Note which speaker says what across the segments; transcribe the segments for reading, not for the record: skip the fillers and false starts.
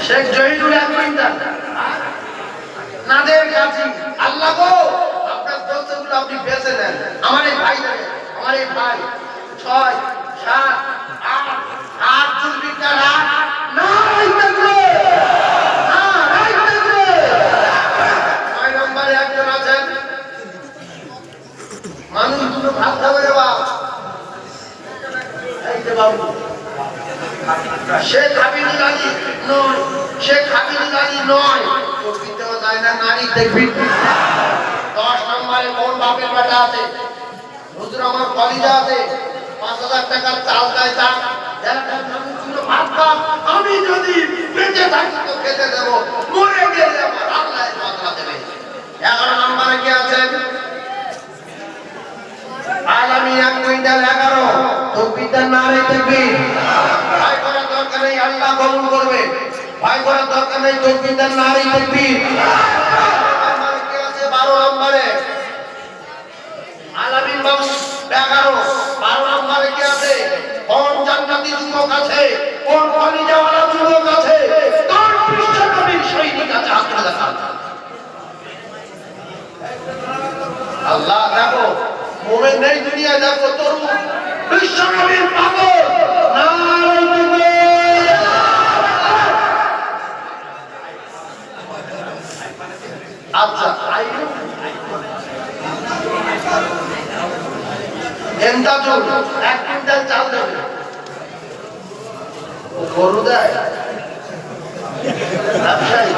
Speaker 1: শেখ জহিরুল আমিনদার নাদের কাছে আল্লাহ গো আপনার দোষগুলো আপনি বেঁচে নেন। আমার এই ভাই 6 7 8 8 চুলবিটার না রাইতে না রাইতে 6 নম্বরে একজন আছেন মানুষগুলো ভাত খাবে রে বাপ এই যে বাবু শেখ হাবিবুল আলী নয়, শেখ হাবিবুল আলী নয়, চোখি দেওয়া যায় না নারী দেখবি। 10 নম্বরে কোন বাপের বেটা আছে হুজুর আমার কলিজা আছে 5000 টাকার চাল দেয় তা ভাত খাও আমি যদি বেঁচে থাকি তো খেতে দেব মরে গেলে আমার আল্লাহ বদলা দেবে। 11 নম্বরে কি আছেন আলামী 1 কুইন্টাল 11 তকবীর নারে তাকবীর ভাই করার দরকার নেই আল্লাহ কবুল করবে ভাই করার দরকার নেই তকবীর নারে তাকবীর। আমার কি আছে 12 নম্বরে আলামী বাবু 11 12 নম্বরে কি আছে কোন জান্নাতি যুবক আছে কোন কলিজাওয়ালা যুবক আছে কোন বিশ্বনবীর সৈনিক আছে হাত তুলে দেখান। আল্লাহ দেখো মোমেন নেই দুনিয়া দেখো তরুণ বিশ্বনবীর পাগল নারে তাকবীর। আচ্ছা এন্তাজুল 1 কুইন্টাল চাল দেবে ও গরু দেয় ব্যবসায়ী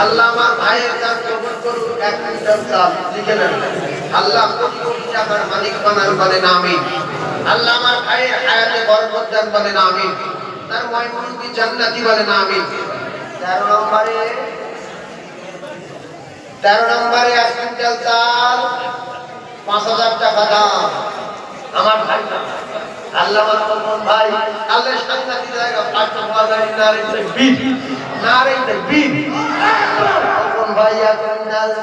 Speaker 1: আল্লাহ আমার ভাইয়ের কাজ কবুল করুন 1 কুইন্টাল চাল লিখে নেন আল্লাহ কোটি কোটি টাকার মালিক বানান বলেন আমিন। আল্লাহ আমার ভাইয়ের হায়াতে বরকত দান বলেন আমিন। তার ময়মুনতি জান্নাতি বলেন আমিন। 13 নম্বরে 1 কুইন্টাল চাল 5000 টাকা দাম আমার ভাই আল্লাহ আমার কোন ভাই আল্লাহ শান্তি জায়গা পাঁচটা বাজারি নারে তাকবীর কোন ভাই 1 কুইন্টাল